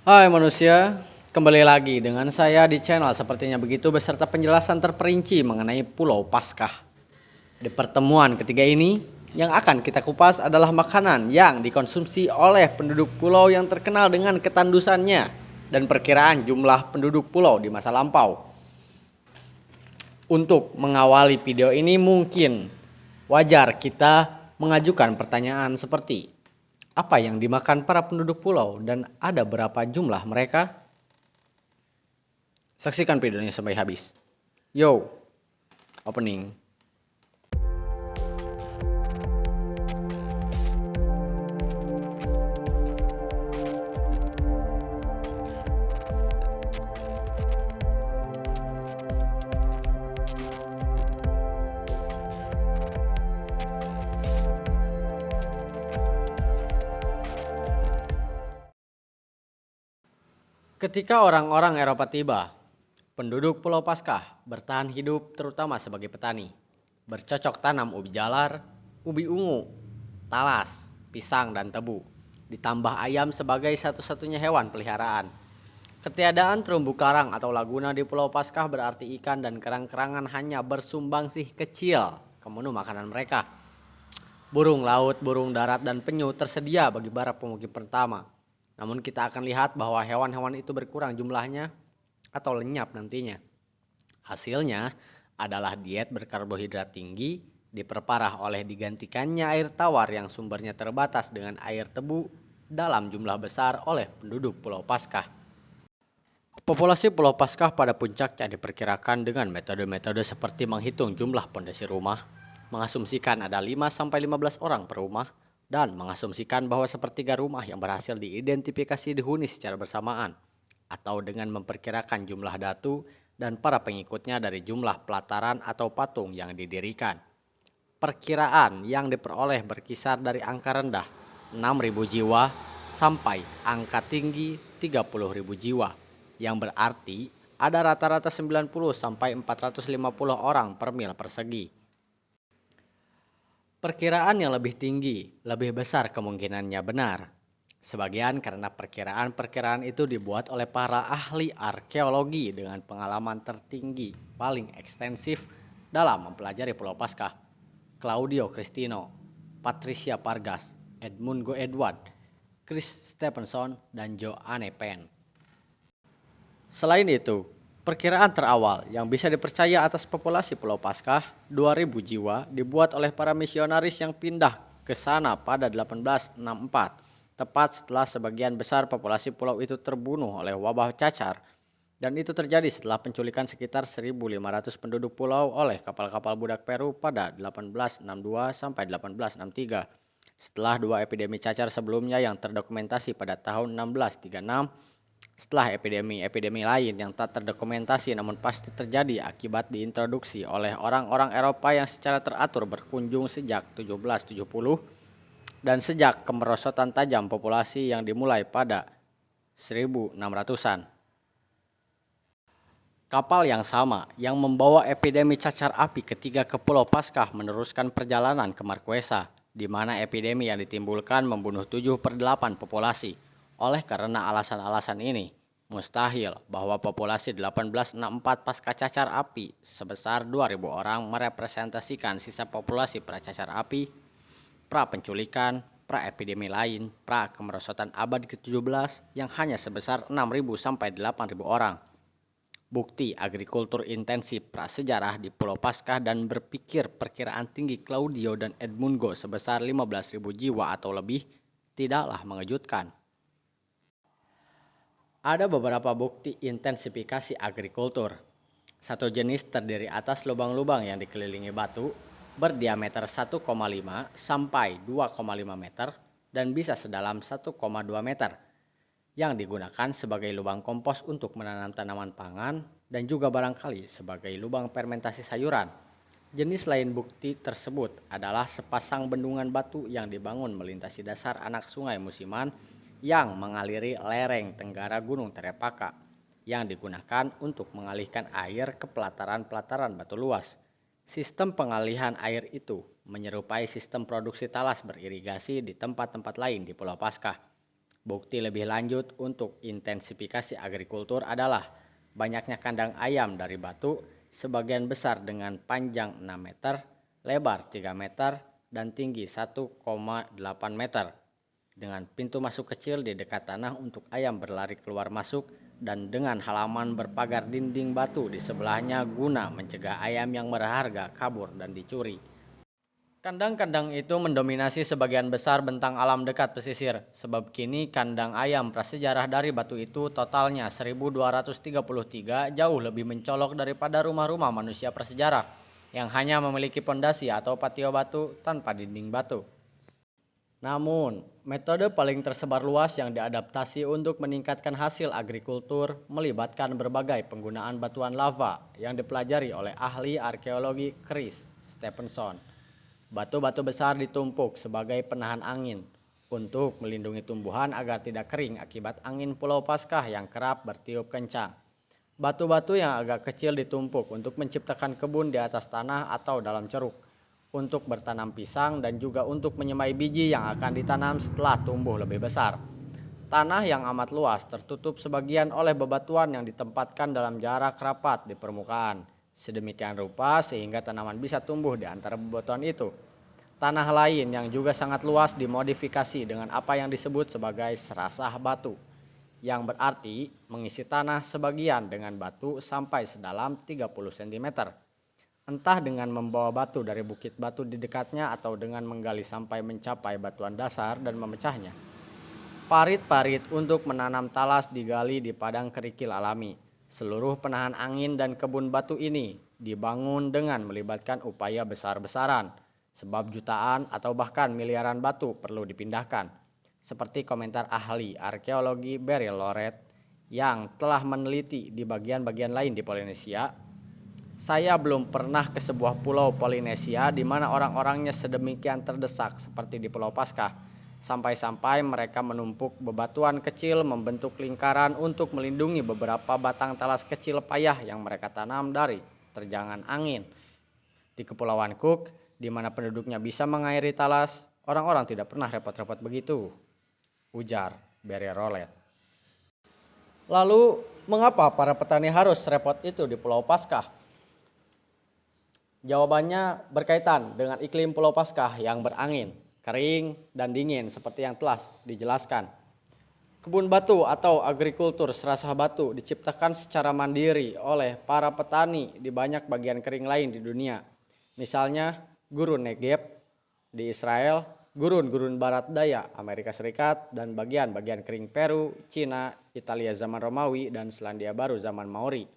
Hai manusia, kembali lagi dengan saya di channel sepertinya begitu beserta penjelasan terperinci mengenai Pulau Paskah. Di pertemuan ketiga ini, yang akan kita kupas adalah makanan yang dikonsumsi oleh penduduk pulau yang terkenal dengan ketandusannya dan perkiraan jumlah penduduk pulau di masa lampau. Untuk mengawali video ini mungkin wajar kita mengajukan pertanyaan seperti apa yang dimakan para penduduk pulau dan ada berapa jumlah mereka? Saksikan videonya sampai habis. Yo, opening. Ketika orang-orang Eropa tiba, penduduk Pulau Paskah bertahan hidup terutama sebagai petani. Bercocok tanam ubi jalar, ubi ungu, talas, pisang, dan tebu. Ditambah ayam sebagai satu-satunya hewan peliharaan. Ketiadaan terumbu karang atau laguna di Pulau Paskah berarti ikan dan kerang-kerangan hanya bersumbangsih kecil ke menu makanan mereka. Burung laut, burung darat, dan penyu tersedia bagi para pemukim pertama. Namun kita akan lihat bahwa hewan-hewan itu berkurang jumlahnya atau lenyap nantinya. Hasilnya adalah diet berkarbohidrat tinggi diperparah oleh digantikannya air tawar yang sumbernya terbatas dengan air tebu dalam jumlah besar oleh penduduk Pulau Paskah. Populasi Pulau Paskah pada puncaknya diperkirakan dengan metode-metode seperti menghitung jumlah pondasi rumah, mengasumsikan ada 5-15 orang per rumah, dan mengasumsikan bahwa sepertiga rumah yang berhasil diidentifikasi dihuni secara bersamaan, atau dengan memperkirakan jumlah datu dan para pengikutnya dari jumlah pelataran atau patung yang didirikan. Perkiraan yang diperoleh berkisar dari angka rendah 6.000 jiwa sampai angka tinggi 30.000 jiwa, yang berarti ada rata-rata 90 sampai 450 orang per mil persegi. Perkiraan yang lebih tinggi, lebih besar kemungkinannya benar. Sebagian karena perkiraan-perkiraan itu dibuat oleh para ahli arkeologi dengan pengalaman tertinggi paling ekstensif dalam mempelajari Pulau Paskah. Claudio Cristino, Patricia Pargas, Edmund Edward, Chris Stephenson, dan Joanne Penn. Selain itu, perkiraan terawal yang bisa dipercaya atas populasi Pulau Paskah, 2.000 jiwa, dibuat oleh para misionaris yang pindah ke sana pada 1864, tepat setelah sebagian besar populasi pulau itu terbunuh oleh wabah cacar. Dan itu terjadi setelah penculikan sekitar 1.500 penduduk pulau oleh kapal-kapal budak Peru pada 1862 sampai 1863. Setelah dua epidemi cacar sebelumnya yang terdokumentasi pada tahun 1636, setelah epidemi-epidemi lain yang tak terdokumentasi namun pasti terjadi akibat diintroduksi oleh orang-orang Eropa yang secara teratur berkunjung sejak 1770 dan sejak kemerosotan tajam populasi yang dimulai pada 1600-an. Kapal yang sama yang membawa epidemi cacar api ketiga ke Pulau Paskah meneruskan perjalanan ke Marquesa, di mana epidemi yang ditimbulkan membunuh 7/8 populasi. Oleh karena alasan-alasan ini, mustahil bahwa populasi 1864 pasca cacar api sebesar 2.000 orang merepresentasikan sisa populasi pra-cacar api, pra-penculikan, pra-epidemi lain, pra-kemerosotan abad ke-17 yang hanya sebesar 6.000 sampai 8.000 orang. Bukti agrikultur intensif prasejarah di Pulau Paskah dan berpikir perkiraan tinggi Claudio dan Edmungo sebesar 15.000 jiwa atau lebih tidaklah mengejutkan. Ada beberapa bukti intensifikasi agrikultur. Satu jenis terdiri atas lubang-lubang yang dikelilingi batu berdiameter 1,5 sampai 2,5 meter dan bisa sedalam 1,2 meter, yang digunakan sebagai lubang kompos untuk menanam tanaman pangan dan juga barangkali sebagai lubang fermentasi sayuran. Jenis lain bukti tersebut adalah sepasang bendungan batu yang dibangun melintasi dasar anak sungai musiman yang mengaliri lereng tenggara Gunung Terepaka, yang digunakan untuk mengalihkan air ke pelataran-pelataran batu luas. Sistem pengalihan air itu menyerupai sistem produksi talas beririgasi di tempat-tempat lain di Pulau Paskah. Bukti lebih lanjut untuk intensifikasi agrikultur adalah banyaknya kandang ayam dari batu, sebagian besar dengan panjang 6 meter, lebar 3 meter, dan tinggi 1,8 meter. Dengan pintu masuk kecil di dekat tanah untuk ayam berlari keluar masuk, dan dengan halaman berpagar dinding batu di sebelahnya guna mencegah ayam yang berharga kabur dan dicuri. Kandang-kandang itu mendominasi sebagian besar bentang alam dekat pesisir, sebab kini kandang ayam prasejarah dari batu itu totalnya 1233 jauh lebih mencolok daripada rumah-rumah manusia prasejarah yang hanya memiliki pondasi atau patio batu tanpa dinding batu. Namun, metode paling tersebar luas yang diadaptasi untuk meningkatkan hasil agrikultur melibatkan berbagai penggunaan batuan lava yang dipelajari oleh ahli arkeologi Chris Stephenson. Batu-batu besar ditumpuk sebagai penahan angin untuk melindungi tumbuhan agar tidak kering akibat angin Pulau Paskah yang kerap bertiup kencang. Batu-batu yang agak kecil ditumpuk untuk menciptakan kebun di atas tanah atau dalam ceruk, untuk bertanam pisang dan juga untuk menyemai biji yang akan ditanam setelah tumbuh lebih besar. Tanah yang amat luas tertutup sebagian oleh bebatuan yang ditempatkan dalam jarak rapat di permukaan, sedemikian rupa sehingga tanaman bisa tumbuh di antara bebatuan itu. Tanah lain yang juga sangat luas dimodifikasi dengan apa yang disebut sebagai serasah batu, yang berarti mengisi tanah sebagian dengan batu sampai sedalam 30 cm. Entah dengan membawa batu dari bukit batu di dekatnya atau dengan menggali sampai mencapai batuan dasar dan memecahnya. Parit-parit untuk menanam talas digali di padang kerikil alami. Seluruh penahan angin dan kebun batu ini dibangun dengan melibatkan upaya besar-besaran, sebab jutaan atau bahkan miliaran batu perlu dipindahkan. Seperti komentar ahli arkeologi Barry Loret yang telah meneliti di bagian-bagian lain di Polinesia. Saya belum pernah ke sebuah pulau Polinesia di mana orang-orangnya sedemikian terdesak seperti di Pulau Paskah, sampai-sampai mereka menumpuk bebatuan kecil membentuk lingkaran untuk melindungi beberapa batang talas kecil payah yang mereka tanam dari terjangan angin. Di Kepulauan Cook, di mana penduduknya bisa mengairi talas, orang-orang tidak pernah repot-repot begitu, ujar Barry Loret. Lalu, mengapa para petani harus repot itu di Pulau Paskah? Jawabannya berkaitan dengan iklim Pulau Paskah yang berangin, kering, dan dingin seperti yang telah dijelaskan. Kebun batu atau agrikultur serasah batu diciptakan secara mandiri oleh para petani di banyak bagian kering lain di dunia. Misalnya gurun Negev di Israel, gurun-gurun barat daya Amerika Serikat, dan bagian-bagian kering Peru, Cina, Italia zaman Romawi, dan Selandia Baru zaman Maori.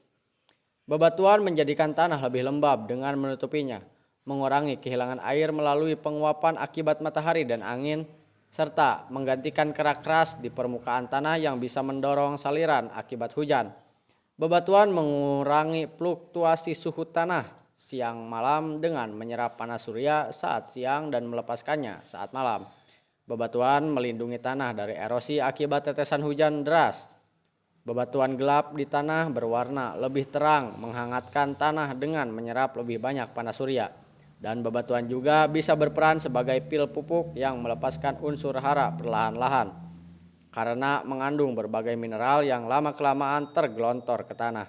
Bebatuan menjadikan tanah lebih lembab dengan menutupinya, mengurangi kehilangan air melalui penguapan akibat matahari dan angin, serta menggantikan kerak keras di permukaan tanah yang bisa mendorong saliran akibat hujan. Bebatuan mengurangi fluktuasi suhu tanah siang malam dengan menyerap panas surya saat siang dan melepaskannya saat malam. Bebatuan melindungi tanah dari erosi akibat tetesan hujan deras. Bebatuan gelap di tanah berwarna lebih terang menghangatkan tanah dengan menyerap lebih banyak panas surya. Dan bebatuan juga bisa berperan sebagai pil pupuk yang melepaskan unsur hara perlahan-lahan, karena mengandung berbagai mineral yang lama-kelamaan tergelontor ke tanah.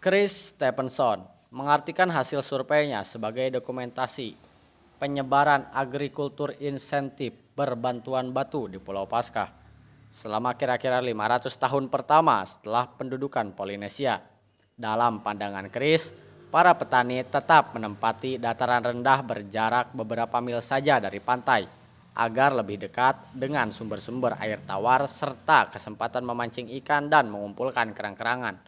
Chris Stephenson mengartikan hasil surveinya sebagai dokumentasi penyebaran agrikultur insentif berbantuan batu di Pulau Paskah selama kira-kira 500 tahun pertama setelah pendudukan Polinesia. Dalam pandangan Chris, para petani tetap menempati dataran rendah berjarak beberapa mil saja dari pantai agar lebih dekat dengan sumber-sumber air tawar serta kesempatan memancing ikan dan mengumpulkan kerang-kerangan.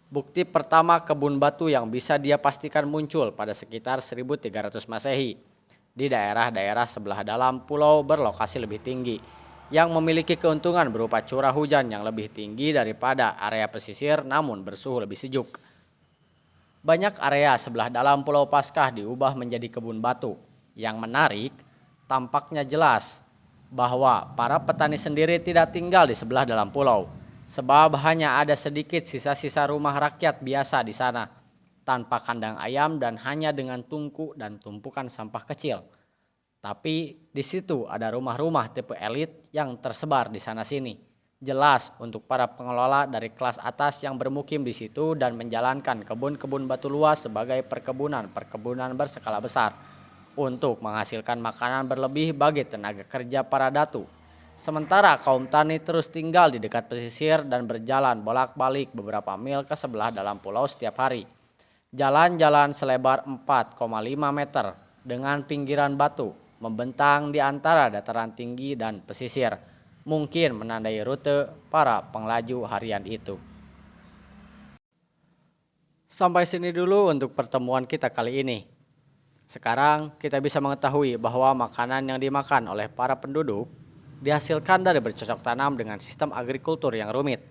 Bukti pertama kebun batu yang bisa dia pastikan muncul pada sekitar 1300 Masehi di daerah-daerah sebelah dalam pulau berlokasi lebih tinggi, yang memiliki keuntungan berupa curah hujan yang lebih tinggi daripada area pesisir namun bersuhu lebih sejuk. Banyak area sebelah dalam Pulau Paskah diubah menjadi kebun batu. Yang menarik, tampaknya jelas bahwa para petani sendiri tidak tinggal di sebelah dalam pulau, sebab hanya ada sedikit sisa-sisa rumah rakyat biasa di sana, tanpa kandang ayam dan hanya dengan tungku dan tumpukan sampah kecil. Tapi di situ ada rumah-rumah tipe elit yang tersebar di sana-sini. Jelas untuk para pengelola dari kelas atas yang bermukim di situ dan menjalankan kebun-kebun batu luas sebagai perkebunan berskala besar untuk menghasilkan makanan berlebih bagi tenaga kerja para datu. Sementara kaum tani terus tinggal di dekat pesisir dan berjalan bolak-balik beberapa mil ke sebelah dalam pulau setiap hari. Jalan-jalan selebar 4,5 meter dengan pinggiran batu membentang di antara dataran tinggi dan pesisir, mungkin menandai rute para pengelaju harian itu. Sampai sini dulu untuk pertemuan kita kali ini. Sekarang kita bisa mengetahui bahwa makanan yang dimakan oleh para penduduk dihasilkan dari bercocok tanam dengan sistem agrikultur yang rumit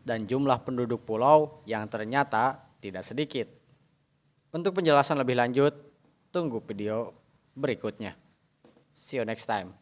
dan jumlah penduduk pulau yang ternyata tidak sedikit. Untuk penjelasan lebih lanjut, tunggu video berikutnya. See you next time.